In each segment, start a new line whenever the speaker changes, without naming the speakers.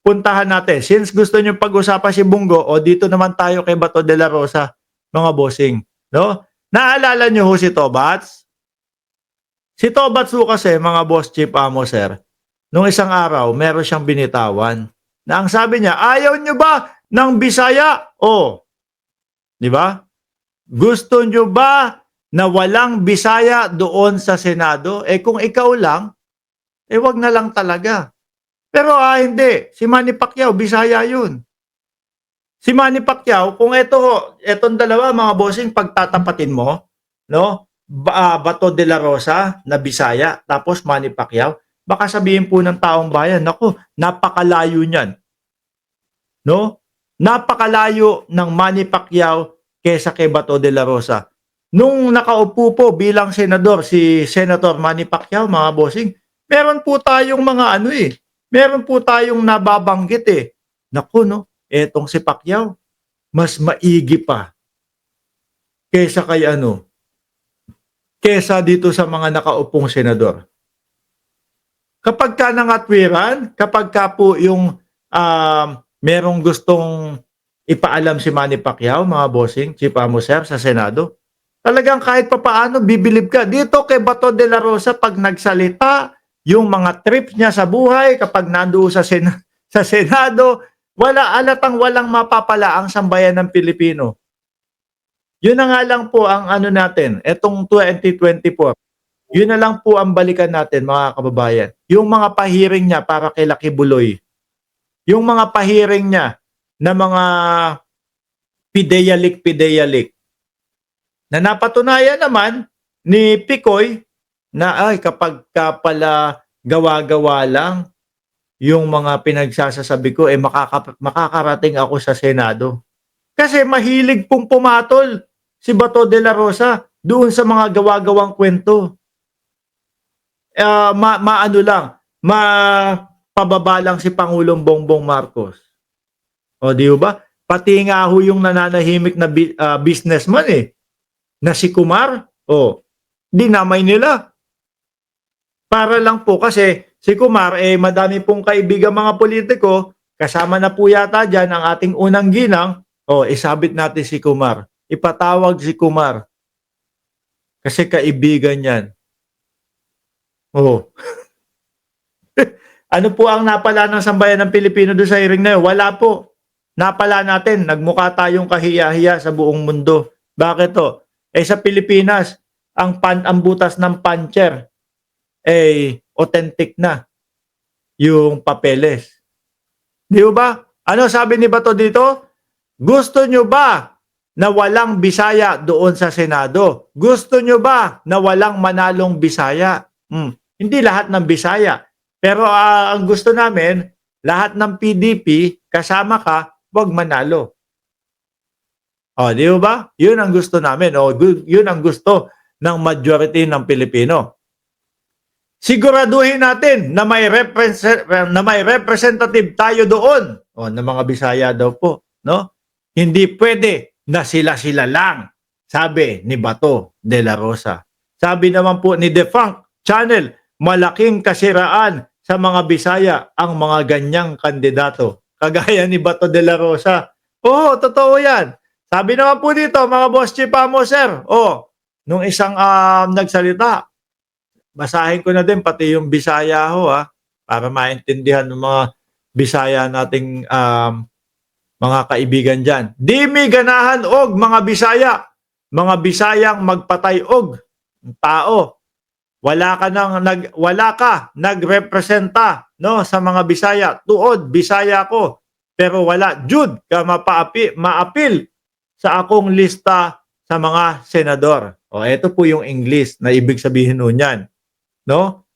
puntahan natin. Since gusto niyo pag-usapan si Bungo, o dito naman tayo kay Bato de la Rosa, mga bossing, no? Naalala niyo ho si Tobats? Si Tobats ho kasi, mga boss chief amo sir, nung isang araw, meron siyang binitawan na ang sabi niya, ayaw niyo ba ng Bisaya? Oh, di ba? Gusto niyo ba na walang Bisaya doon sa Senado? Eh kung ikaw lang, eh wag na lang talaga. Pero hindi. Si Manny Pacquiao, Bisaya yun. Si Manny Pacquiao, kung etong dalawa mga bossing pagtatapatin mo, no? Bato de la Rosa na Bisaya, tapos Manny Pacquiao, baka sabihin po ng taong bayan, naku, napakalayo niyan. No? Napakalayo ng Manny Pacquiao kesa kay Bato de la Rosa. Nung nakaupo po bilang senador si Senator Manny Pacquiao, mga bossing, meron po tayong mga meron po tayong nababanggit Naku no, etong si Pacquiao, mas maigi pa kesa kay kesa dito sa mga nakaupong senador. Kapag ka nangatwiran, kapag ka po yung merong gustong ipaalam si Manny Pacquiao, mga bossing, Chief Amo Sir, sa Senado, talagang kahit papaano bibilib ka. Dito kay Bato de la Rosa, pag nagsalita, yung mga trips niya sa buhay, kapag nandoon sa Senado, alatang walang mapapala ang sambayan ng Pilipino. Yun na nga lang po ang natin, etong 2024. Yun na lang po ang balikan natin, mga kababayan. Yung mga pahiring niya para kay Lucky Buloy. Yung mga pahiring niya na mga pideyalik na napatunayan naman ni Picoy na kapag ka pala gawa-gawa lang yung mga pinagsasasabi ko, makakarating ako sa Senado. Kasi mahilig pong pumatol si Bato de la Rosa doon sa mga gawa-gawang kwento. Mapababa lang si Pangulong Bongbong Marcos. O di ba? Pati nga ho yung nananahimik na businessman na si Kumar, dinamay nila. Para lang po kasi si Kumar, madami pong kaibigan mga politiko, kasama na po yata dyan ang ating unang ginang, isabit natin si Kumar. Ipatawag si Kumar. Kasi kaibigan yan. Ano po ang napala ng sambayan ng Pilipino doon sa hearing na yun? Wala po. Napala natin, nagmukha tayong kahiya-hiya sa buong mundo. Bakit to? Sa Pilipinas, ang butas ng puncher authentic na yung papeles. Di ba? Ano sabi ni Bato dito? Gusto nyo ba na walang Bisaya doon sa Senado? Gusto nyo ba na walang manalong Bisaya? Hindi lahat ng Bisaya. Pero ang gusto namin, lahat ng PDP, kasama ka, wag manalo. Di ba? Yun ang gusto namin. Yun ang gusto ng majority ng Pilipino. Siguraduhin natin na may representative tayo doon. Na mga Bisaya daw po, no? Hindi pwede na sila-sila lang, sabi ni Bato de la Rosa. Sabi naman po ni Defunct Channel, malaking kasiraan sa mga Bisaya ang mga ganyang kandidato. Kagaya ni Bato de la Rosa. Totoo yan. Sabi naman po dito, mga boss chief amo sir, nung isang nagsalita, basahin ko na din pati yung Bisaya para maintindihan ng mga Bisaya nating mga kaibigan dyan. Di mi ganahan og mga Bisaya, mga Bisayang magpatay og tao. Wala ka nagrepresenta sa mga Bisaya. Tuod Bisaya ko, pero wala jud ka maapil sa akong lista sa mga senador. Ito po yung English na ibig sabihin nun yan. No?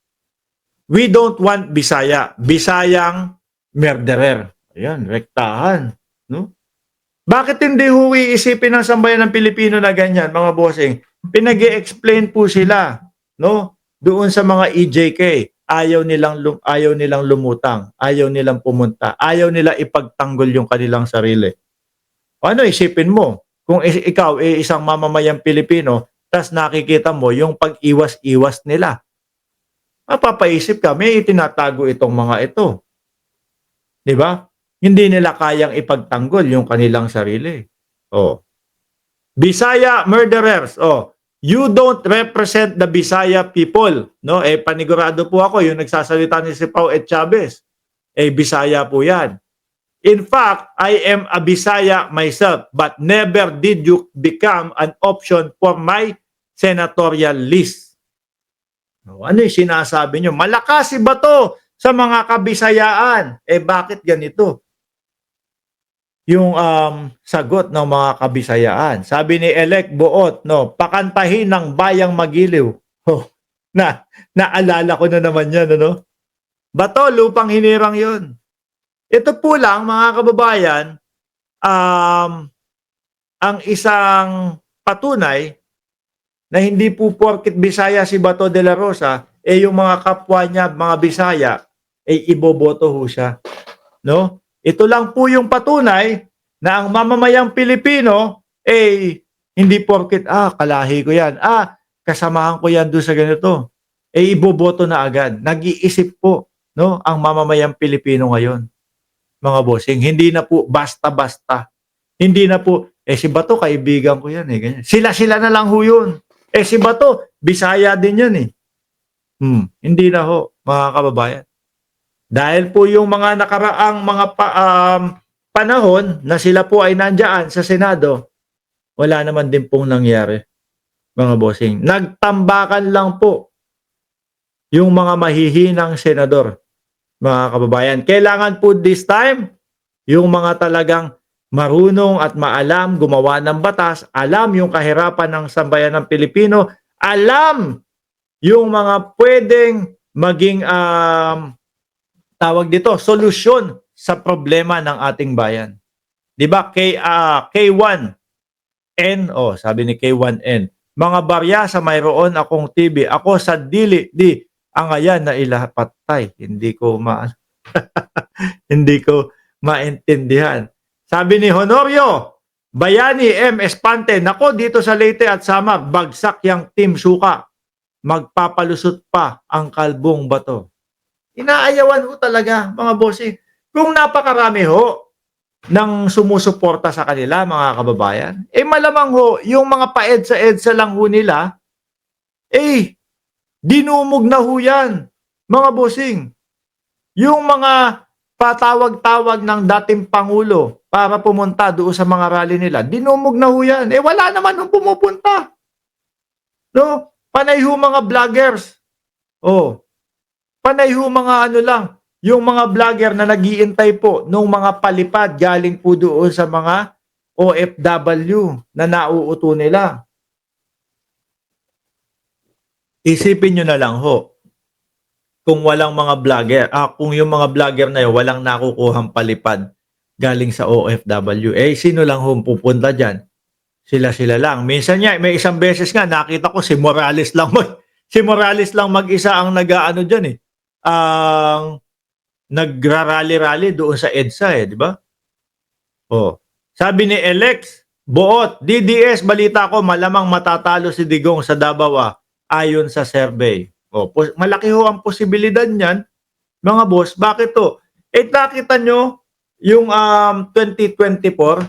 We don't want Bisaya. Bisayang murderer. Ayan, rektahan. No? Bakit hindi iisipin ng sambayan ng Pilipino na ganyan, mga bossing? Pinag-i-explain po sila, no? Doon sa mga EJK, ayaw nilang lumutang, ayaw nilang pumunta, ayaw nila ipagtanggol yung kanilang sarili. Ano isipin mo? Kung ikaw isang mamamayang Pilipino, tas nakikita mo yung pag-iwas-iwas nila. Mapapaisip ka, may itinatago itong mga ito. 'Di ba? Hindi nila kayang ipagtanggol yung kanilang sarili. Oh. Bisaya murderers. Oh, you don't represent the Bisaya people, no? Eh panigurado po ako yung nagsasalita ni si Pao et Chavez. Eh Bisaya po 'yan. In fact, I am a Bisaya myself, but never did you become an option for my senatorial list. Ano yung sinasabi nyo? Malakas si Bato sa mga kabisayaan. Eh bakit ganito? Yung sagot ng mga kabisayaan. Sabi ni Elec Buot, no, pakantahin ng bayang magiliw. Oh, naalala ko na naman yan, ano? Bato, lupang hinirang yun. Ito po lang, mga kababayan, ang isang patunay na hindi po porket Bisaya si Bato de la Rosa, eh yung mga kapwa niya, mga Bisaya, eh iboboto ho siya. No? Ito lang po yung patunay na ang mamamayang Pilipino, eh hindi porket, kalahi ko yan, kasamahan ko yan doon sa ganito, eh iboboto na agad. Nag-iisip po, no, ang mamamayang Pilipino ngayon, mga bossing. Hindi na po basta-basta. Hindi na po, si Bato, kaibigan ko yan, ganyan. Sila-sila na lang ho yun. Si Bato, Bisaya din yan, Hindi na ho, mga kababayan. Dahil po yung mga nakaraang mga panahon na sila po ay nandiyan sa Senado, wala naman din pong nangyari, mga bossing. Nagtambakan lang po yung mga mahihinang senador, mga kababayan. Kailangan po this time, yung mga talagang marunong at maalam gumawa ng batas, alam yung kahirapan ng sambayan ng Pilipino, alam yung mga pwedeng maging tawag dito, solusyon sa problema ng ating bayan. 'Di ba? K1N, sabi ni K1N, mga barya sa mayroon akong TV, ako sa dili di ang ayan na ilapatay. Hindi ko hindi ko maintindihan. Sabi ni Honorio, Bayani M. Espante, nako dito sa Leyte at Samar, bagsak yang Team Suka. Magpapalusot pa ang kalbong Bato. Inaayawan ho talaga, mga bossing. Kung napakarami ho ng sumusuporta sa kanila, mga kababayan, malamang ho, yung mga paedsa-edsa lang ho nila, dinumog na ho yan, mga bossing. Yung mga patawag-tawag ng dating Pangulo para pumunta doon sa mga rally nila, dinumog na ho yan. Wala naman nung pumupunta. No? Panay ho mga vloggers. Panay ho mga yung mga vlogger na nag-iintay po nung mga palipad galing po doon sa mga OFW na nauuto nila. Isipin nyo na lang ho, kung walang mga vlogger, kung yung mga vlogger na yun, walang nakukuhang palipad galing sa OFW, sino lang ho pupunta dyan? Sila lang. Minsan nga, may isang beses nga, nakita ko si Morales lang mag-isa ang nag-aano dyan ang nagrarally-rally doon sa EDSA di ba? Sabi ni Alex Buot, DDS, balita ko malamang matatalo si Digong sa Davao ayon sa survey. Malaki ho ang posibilidad niyan, mga boss. Bakit to? Nakita nyo yung 2024,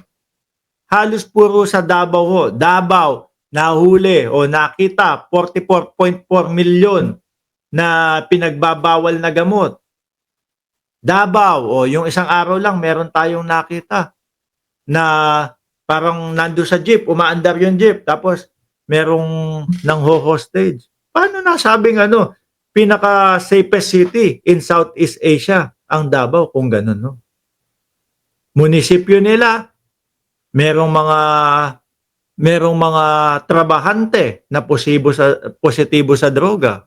halos puro sa Davao ho. Davao, nahuli o nakita 44.4 milyon na pinagbabawal na gamot. Davao, yung isang araw lang meron tayong nakita na parang nando sa jeep, umaandar yung jeep, tapos merong nang hostage. Paano nasabing pinaka-safest city in Southeast Asia ang Davao kung ganun, no? Munisipyo nila, merong mga trabahante na positibo sa droga.